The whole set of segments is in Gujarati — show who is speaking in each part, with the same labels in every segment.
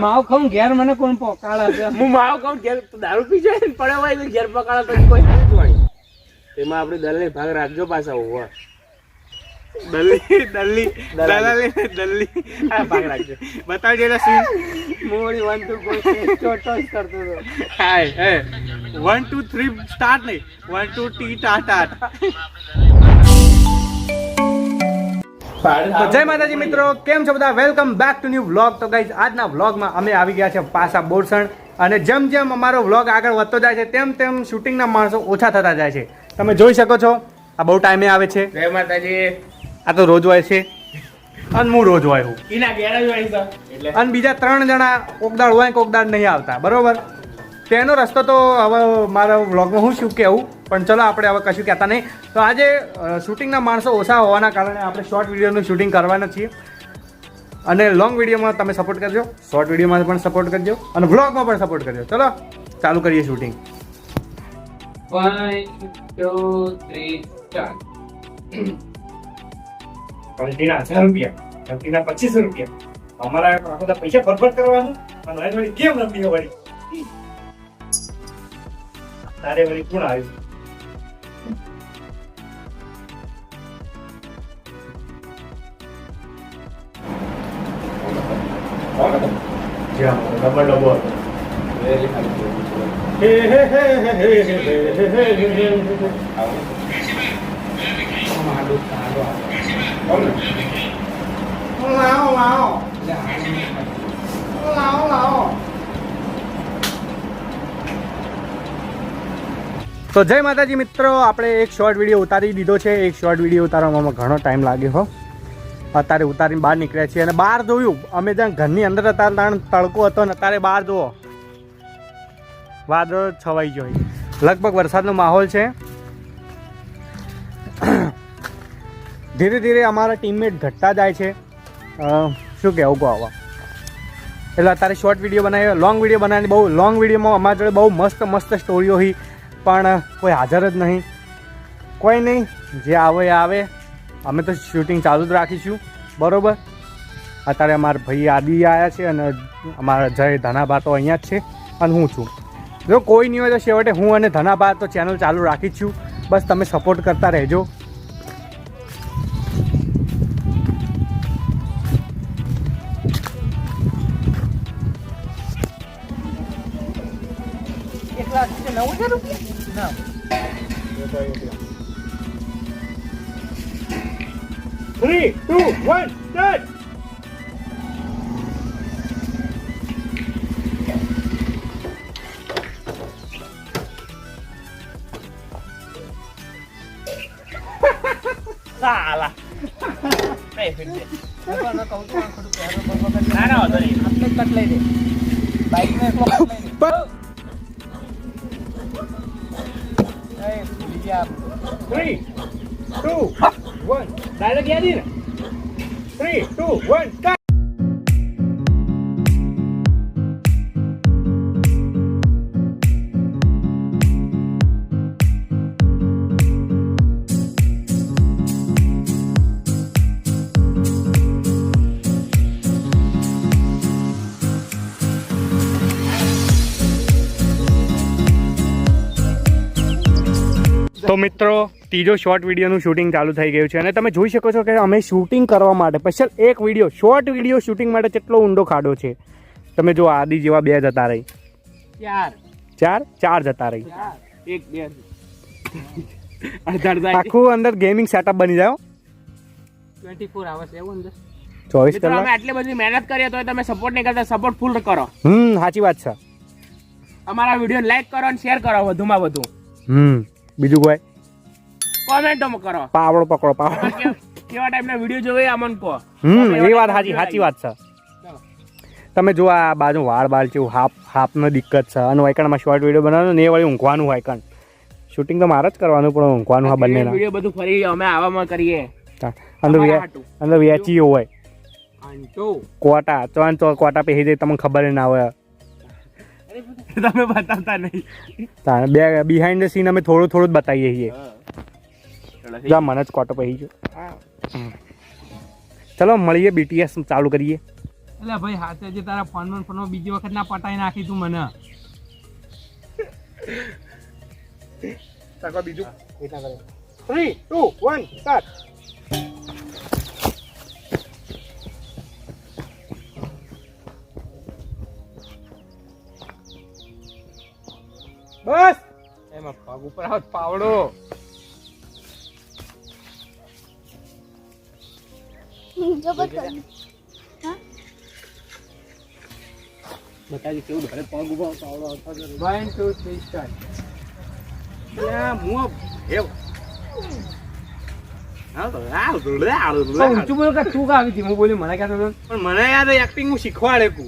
Speaker 1: માવ ખાઉં ઘેર મને કોણ પોકાળે છે?
Speaker 2: હું માવ ખાઉં ઘેર દારૂ પી જાય ને પડે હોય ઘેર પકાળે તો કોઈ નહીં. તેમાં આપણે દલ્લી ભાગ રાખજો પાછા હોવા. દલ્લી ભાગ રાખજો. બતાવજો એટલે સીન.
Speaker 1: મોડી 1 2 કોઈ ચોટો જ કરતો હતો.
Speaker 2: હાય 1 2 3 સ્ટાર્ટ નહીં 1 2 ટી સ્ટાર્ટ. તો જય માતાજી મિત્રો, કેમ છો બધા? Welcome back to new vlog. તો ગાઈઝ આજના વ્લોગમાં અમે આવી ગયા છે પાછા બોરસણ, અને જેમ જેમ અમારો વ્લોગ આગળ વધતો જાય છે તેમ તેમ શૂટિંગના માણસો ઓછા થતા જાય છે. તમે જોઈ શકો છો આ બહુ ટાઈમે આવે છે.
Speaker 3: જય માતાજી.
Speaker 2: આ તો રોજ હોય છે અને હું રોજ હોય હું
Speaker 3: એના ઘેર જ હોય છે એટલે.
Speaker 2: અને બીજા 3 જણા કોકદાડ હોય કોકદાડ નહીં આવતા, બરોબર? તેનો રસ્તો તો હવે મારા વ્લોગમાં હું શું કહેવું, પણ ચલો આપણે હવે કશું કહેતા નહીં. તો આજે શૂટિંગના માણસો ઓછા હોવાના કારણે આપણે શોર્ટ વિડીયોનું શૂટિંગ કરવાના છીએ, અને લોંગ વિડીયોમાં તમે સપોર્ટ કરજો, શોર્ટ વિડીયોમાં પણ સપોર્ટ કરજો, અને વ્લોગમાં પણ સપોર્ટ કરજો. ચલો ચાલુ કરીએ શૂટિંગ.
Speaker 1: 1 2 3 સ્ટાર્ટ.
Speaker 2: ક્વોલિટીના 1000 રૂપિયા, ક્વોલિટીના 2500 રૂપિયા. અમારા આખો દા પૈસા ફરફર કરવાનું, અને વળી કેમ રમી વળી તારે વળી કોણ આવ્યું? Double double. તો જય માતાજી મિત્રો, આપણે એક શોર્ટ વિડીયો ઉતારી દીધો છે. એક શોર્ટ વિડીયો ઉતારવામાં ઘણો ટાઈમ લાગ્યો હો. અત્યારે ઉતારીને બહાર નીકળ્યા છીએ, અને બહાર જોયું અમે જ્યાં ઘરની અંદર હતા ત્યાં તડકો હતો, ને અત્યારે બહાર જુઓ વાદળો છવાઈ ગયો. લગભગ વરસાદનો માહોલ છે. ધીરે ધીરે અમારા ટીમમેટ ઘટતા જાય છે. શું કહેવું કહો આવા. એટલે અત્યારે શોર્ટ વિડીયો બનાવ્યો, લોંગ વિડીયો બનાવીને બહુ લોંગ વિડીયોમાં અમારા જોડે બહુ મસ્ત મસ્ત સ્ટોરીઓ હોય, પણ કોઈ હાજર જ નહીં. કોઈ નહીં, જે આવે એ આવે, અમે તો શૂટિંગ ચાલુ જ રાખીશું, બરાબર? અત્યારે અમારા ભાઈ આદિ આવ્યા છે, અને અમારા જય ધનાભા તો અહીંયા જ છે, અને હું છું. જો કોઈ નહીં હોય તો છેવટે હું અને ધનાભા તો ચેનલ ચાલુ રાખી જ છું. બસ તમે સપોર્ટ કરતા રહેજો. Three, 2, 1, start!
Speaker 3: સાલા કઈ ફિટ દે.
Speaker 1: ના કહું તો ખોટું પહેરો
Speaker 3: ના ના વાંધો નહીં.
Speaker 1: આપણે કટ લઈ દે. બાઈકને એટલો કટ લઈ દે. એ બીજી આપ
Speaker 2: 3, 2, 1, ડાયરેક્ટ યાદ ને? 3, 2, 1, start! તો મિત્રો, ત્રીજો શોર્ટ વિડીયોનું શૂટિંગ ચાલુ થઈ ગયું છે, અને તમે જોઈ શકો છો કે અમે શૂટિંગ કરવા માટે સ્પેશિયલ એક વિડીયો શોર્ટ વિડીયો શૂટિંગ માટે કેટલો ઊંડો ખાડો છે. તમે જો આદિ જેવા 2 જતા રહી, 4 જતા રહી,
Speaker 3: 1 2
Speaker 2: આખું અંદર ગેમિંગ સેટઅપ બની જાય.
Speaker 1: 24 અવર્સ એવું અંદર
Speaker 2: 24
Speaker 3: મિત્રો, અમે
Speaker 2: કલાક.
Speaker 3: આટલી બધી મહેનત કરીએ તો તમે સપોર્ટ નહીં કરતા, સપોર્ટ ફૂલ કરો.
Speaker 2: સાચી વાત છે.
Speaker 3: અમારા વિડીયો લાઈક કરો અને શેર કરો વધુમાં વધુ.
Speaker 2: બીજું કોઈ
Speaker 3: કોમેન્ટોમાં કરો.
Speaker 2: પાવડો પકડો, પાવડો.
Speaker 3: કેવા ટાઈપના વિડીયો જોવે અમને કહો.
Speaker 2: એ વાત સાચી વાત છે. તમે જો આ બાજુ વાળ છે, હાફનો દિક્કત છે, અને વાયકણમાં શોર્ટ વિડીયો બનાવવાનો ને એ વળી ઊંઘવાનું વાયકણ. શૂટિંગ તો મારે જ કરવાનું, પણ ઊંઘવાનું હા બંને ના.
Speaker 3: વિડીયો બધું ફરી અમે આવામાં કરીએ.
Speaker 2: અંદર વેચીઓ હોય
Speaker 3: આંટો
Speaker 2: કોટા, ચોન તો કોટા પહેરી જાય તમને ખબર ના હોય.
Speaker 3: તમે બતાવતા નહીં.
Speaker 2: બે બિહાઇન્ડ ધ સીન અમે થોડું થોડું જ બતાવીએ છીએ. જો મને જ કોટો પહેરી ગયો. ચલો મળીએ, BTS ચાલુ કરીએ.
Speaker 1: એટલે ભાઈ હાથે જે તારા ફોનમાં બીજી વખત ના પટાઈ નાખી તું મને.
Speaker 2: બીજું 3, 2, 1 સ્ટાર્ટ. બસ
Speaker 1: એમાં પગ ઉપર આવ પાવડો.
Speaker 3: બતાવી કેવું ઘરે પગ ઉભો પાવડો આવતો
Speaker 1: 1 2 3 સ્ટાર્ટ. ઊંચું બોલ કે તું આવી હતી હું બોલી મને કહેતો હતો.
Speaker 2: પણ મને યાદ એક્ટિંગ હું શીખવાડે કુ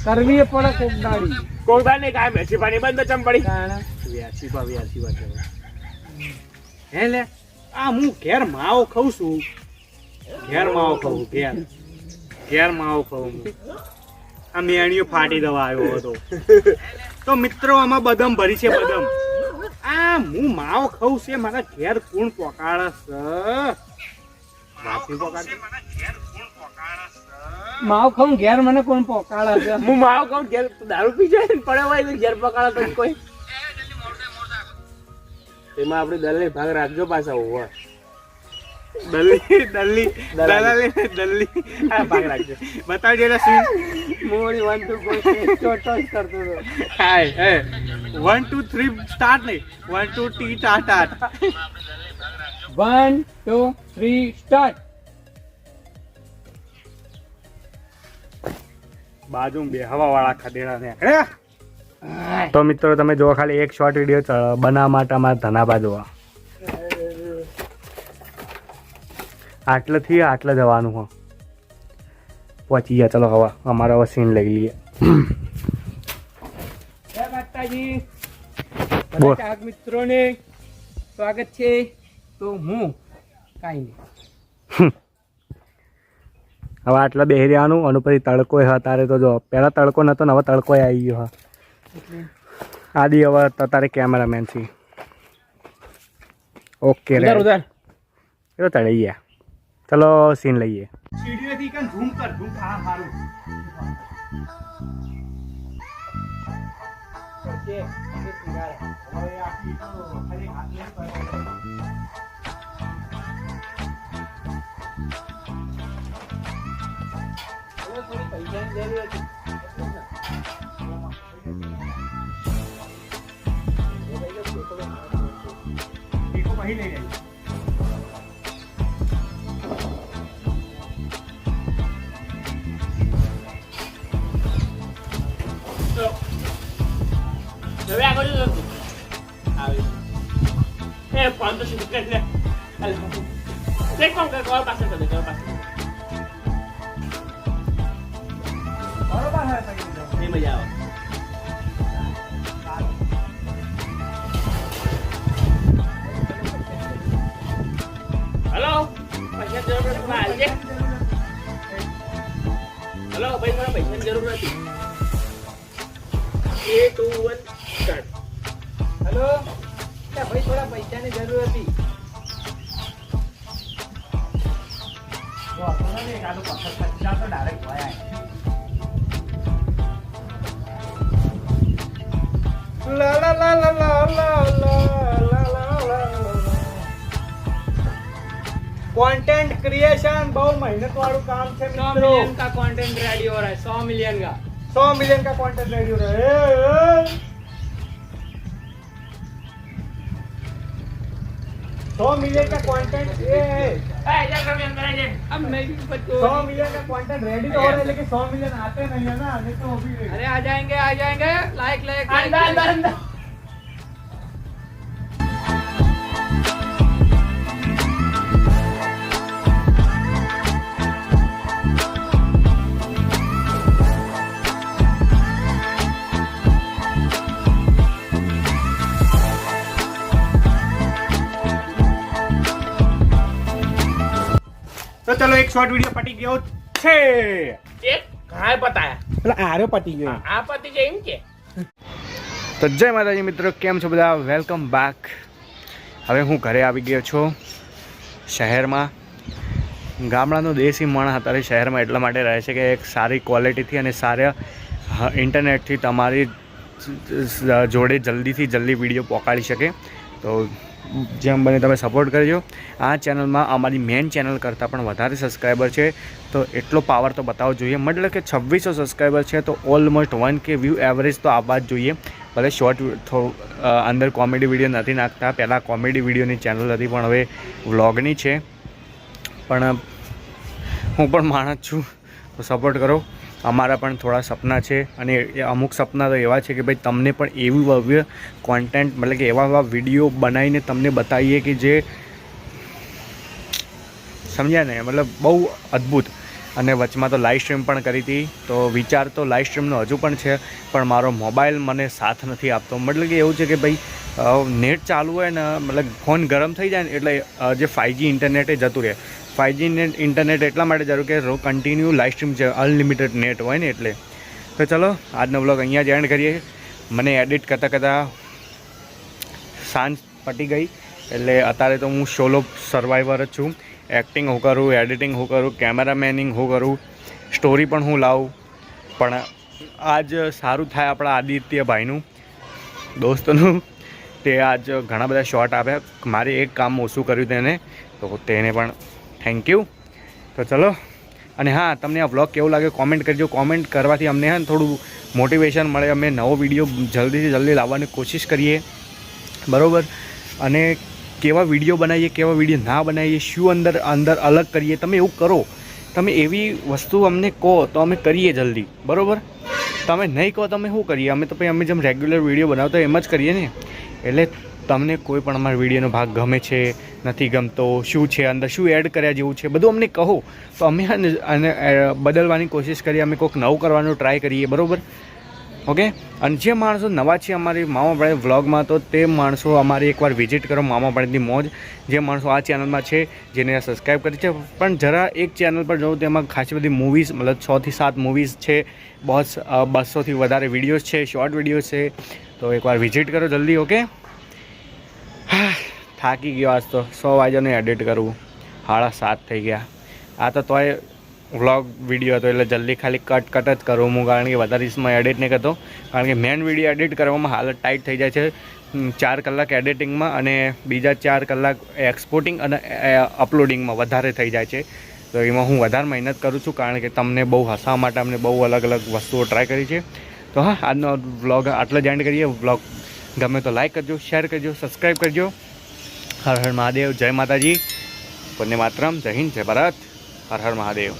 Speaker 1: કરવી એ પડે કોક દાડી.
Speaker 3: કોકદાર ને કાય બેસી પાણી બંધ ચમ પડી
Speaker 2: વ્યાસી હે લે આ હું ઘેર માવો ખાઉં છું, ઘેર માવો ખાઉં, ઘેર માવો ખાઉં. આ મેણીઓ ફાટી દવા આવ્યો હતો તો મિત્રો આમાં બદામ ભરી છે, બદામ. આ હું માવો ખાઉં છે, મારા ઘેર કોણ પોકાળસ
Speaker 1: માવ ખાઉં ઘેર મને કોણ પોકાળે છે?
Speaker 3: હું માવ કહું ઘેર દારૂ પી જાય ને પડે હોય તો ઘેર પકાડો તો કોઈ એમાં આપણે દલ્લી ભાગ રાખજો પાછા હોવા
Speaker 2: દલ્લી
Speaker 3: ભાગ રાખજો.
Speaker 2: બતાવજો એટલે સીન.
Speaker 1: મોડી 1 2 ટોચ કરતો હતો.
Speaker 2: હાય 1 2 3 સ્ટાર્ટ નહીં, 1 2 ટી સ્ટાર્ટ.
Speaker 1: 1 2 3 સ્ટાર્ટ.
Speaker 2: બાજુ બેહવા વાળા ખદેડા ને. તો મિત્રો તમે જો ખાલી એક શોર્ટ વિડીયો બનાવવા માટે અમારા ધનાબા જોવા. આટલેથી આટલે જવાનું હો. પહોંચી ગયા. ચલો હવે અમારો હવે સીન લઈ લઈએ.
Speaker 1: જય માતાજી.
Speaker 2: બોલ.
Speaker 1: બધા ચાહક મિત્રોને સ્વાગત છે. તો હું કાંઈ નહીં,
Speaker 2: હવે આટલા બેહી રહેવાનું અને પછી તડકો તારે તો જો પહેલા તડકો નતો ને હવે તડકો આવી ગયો. આદિ હવે તારે કેમેરામેન છે. ઓકે રે
Speaker 3: ઉધર
Speaker 2: એ તો ચડી ગયા. ચલો સીન લઈએ. સીડીઓથી કન ઝૂમ કર, ઝૂમ આ મારું.
Speaker 1: ઓકે, હવે સિંગારે.
Speaker 2: હવે આખી તો ખાલી હાથ નહીં કરવાનો.
Speaker 1: થોડી પૈસાની જરૂર હતી.
Speaker 2: ટીકો વહી લઈ જાય.
Speaker 3: હવે આગળ જો આવી એ ફોન તો શરૂ કરી લે એક કામ કર કોલ પાસે કર દે કોલ પાસે
Speaker 1: બરોબર હે ભાઈ.
Speaker 3: એ મજા આવે હેલો પૈસા જરૂર નથી માં આવજે હેલો ભાઈ મને પૈસાની જરૂર નથી 3 2 1 સ્ટાર્ટ
Speaker 1: હેલો, ભાઈ થોડા પૈસાની જરૂર હતી.
Speaker 2: कंटेंट क्रिएशन बहुत मेहनत वालों काम है
Speaker 1: 100
Speaker 2: मित्रों.
Speaker 1: मिलियन का कंटेंट रेडी हो रहा है. 100 मिलियन का.
Speaker 2: 100 मिलियन का कंटेंट रेडी हो रहा है. 100 मिलियन का कंटेंट ये है.
Speaker 1: अब मैं भी बच्चों
Speaker 2: 100 मिलियन का कंटेंट रेडी तो हो रहा है लेकिन 100 मिलियन आते नहीं है ना, नहीं तो वो भी
Speaker 1: अरे आ जाएंगे लाइक
Speaker 3: अंदर
Speaker 2: तो चलो एक शॉर्ट वीडियो पटी गयो छे.
Speaker 3: એક કાય બતાયા
Speaker 2: એટલે આરે પટી ગયો.
Speaker 3: આ પતિ છે એમ કે
Speaker 2: તો જય માતાજી મિત્રો, કેમ છો બધા? Welcome back. હવે હું ઘરે આવી ગયો છું શહેરમાં. ગામડાનો દેશી માણસ અત્યારે શહેરમાં એટલા માટે રહે છે કે એક સારી ક્વોલિટીથી અને સારા ઇન્ટરનેટથી તમારી જોડે જલ્દીથી જલ્દી વિડીયો પહોંચાડી શકે. તો જેમ બને તમે સપોર્ટ કરજો. આ ચેનલમાં અમારી મેઇન ચેનલ કરતાં પણ વધારે સબસ્ક્રાઈબર છે, તો એટલો પાવર તો બતાવવો જોઈએ. મતલબ કે 2600 સબસ્ક્રાઈબર છે, તો ઓલમોસ્ટ 1K વ્યૂ એવરેજ તો આવવા જ જોઈએ. ભલે શોર્ટ અંદર કોમેડી વિડીયો નથી નાખતા. પહેલાં કોમેડી વિડીયોની ચેનલ હતી, પણ હવે વ્લોગની છે. પણ હું પણ માણસ છું, તો સપોર્ટ કરો. અમારા પણ થોડા સપના છે, અને અમુક સપના તો એવા છે કે ભાઈ તમને પણ એવી ભવ્ય કોન્ટેન્ટ, મતલબ કે એવા વિડીયો બનાવીને તમને બતાવીએ કે જે સમજ્યા ને, મતલબ બહુ અદ્ભુત. અને વચમાં તો લાઈવ સ્ટ્રીમ પણ કરી હતી, તો વિચાર તો લાઈવ સ્ટ્રીમનો હજુ પણ છે, પણ મારો મોબાઈલ મને સાથ નથી આપતો. મતલબ કે એવું છે કે ભાઈ નેટ ચાલુ હોય ને, મતલબ ફોન ગરમ થઈ જાય ને એટલે જે 5G ઇન્ટરનેટ એ જતું રહે. 5G ઇન્ટરનેટ એટલા માટે જરૂર કે કન્ટિન્યુ લાઈવ સ્ટ્રીમ છે, અનલિમિટેડ નેટ હોય ને એટલે. તો ચલો આજનો બ્લોગ અહીંયા જ એન્ડ કરીએ. મને એડિટ કરતાં સાંજ પટી ગઈ, એટલે અત્યારે તો હું સોલો સર્વાઈવર જ છું. એક્ટિંગ હું કરું, એડિટિંગ હું કરું, કેમેરામેનિંગ હું કરું, સ્ટોરી પણ હું લાવું. પણ આજ સારું થાય આપણા આદિત્યભાઈનું દોસ્તનું, તે આજ ઘણા બધા શોર્ટ આપ્યા. મારે એક કામ ઓછું કર્યું તેને પણ થેન્ક યુ. તો ચલો, અને હા, તમને આ વ્લોગ કેવું લાગે કોમેન્ટ કરજો. કોમેન્ટ કરવાથી અમને થોડું મોટિવેશન મળે. અમે નવો વિડીયો જલ્દીથી જલ્દી લાવવાની કોશિશ કરીએ, બરાબર. અને કેવા વિડીયો બનાવીએ, કેવા વિડીયો ના બનાવીએ, શું અંદર અલગ કરીએ, તમે એવું કરો. તમે એવી વસ્તુ અમને કહો તો અમે કરીએ જલ્દી, બરાબર. તમે નહીં કહો તમે શું કરીએ? અમે તો પછી અમે જેમ રેગ્યુલર વિડીયો બનાવતા એમ જ કરીએ ને. એટલે તમને કોઈ પણ અમારા વિડીયોનો ભાગ ગમે છે, નથી ગમતો, શું છે અંદર, શું એડ કર્યા જેવું છે, બધું અમને કહો, તો અમે અને બદલવાની કોશિશ કરીએ. અમે કોઈક નવું કરવાનું ટ્રાય કરીએ, બરાબર. ઓકે. અને જે માણસો નવા છે અમારી મામાભાઈ વ્લોગમાં, તો તે માણસો અમારી એકવાર વિઝિટ કરો, મામાભાઈની મોજ. જે માણસો આ ચેનલમાં છે, જેને સબસ્ક્રાઈબ કરી છે, પણ જરા એક ચેનલ પર જોઉં તેમાં ખાસી બધી મૂવીઝ, મતલબ 6 થી 7 મૂવીઝ છે, 200થી વધારે વિડીયોઝ છે, શોર્ટ વિડીયોઝ છે. તો એકવાર વિઝિટ કરો જલ્દી. ઓકે. થાકી ગયો આજ તો, 100 વાગ્યાનું એડિટ કરવું, 7:30 થઈ ગયા. આ તો તોય વ્લોગ વિડીયો હતો એટલે જલ્દી ખાલી કટ જ કરું હું, કારણ કે વધારે રીસમાં એડિટ નહીં કરતો. કારણ કે મેન વિડીયો એડિટ કરવામાં હાલત ટાઈટ થઈ જાય છે. 4 કલાક એડિટિંગમાં અને બીજા 4 કલાક એક્સપોર્ટિંગ અને અપલોડિંગમાં વધારે થઈ જાય છે. તો એમાં હું વધારે મહેનત કરું છું, કારણ કે તમને બહુ હસાવવા માટે અમને બહુ અલગ અલગ વસ્તુઓ ટ્રાય કરી છે. તો હા, આજનો વ્લોગ આટલો જ એન્ડ કરીએ. વ્લોગ ગમે તો લાઈક કરજો, શેર કરજો, સબસ્ક્રાઈબ કરજો. હર હર મહાદેવ. જય માતાજી. વંદે માતરમ. જય હિન્દ, જય ભારત. હર હર મહાદેવ.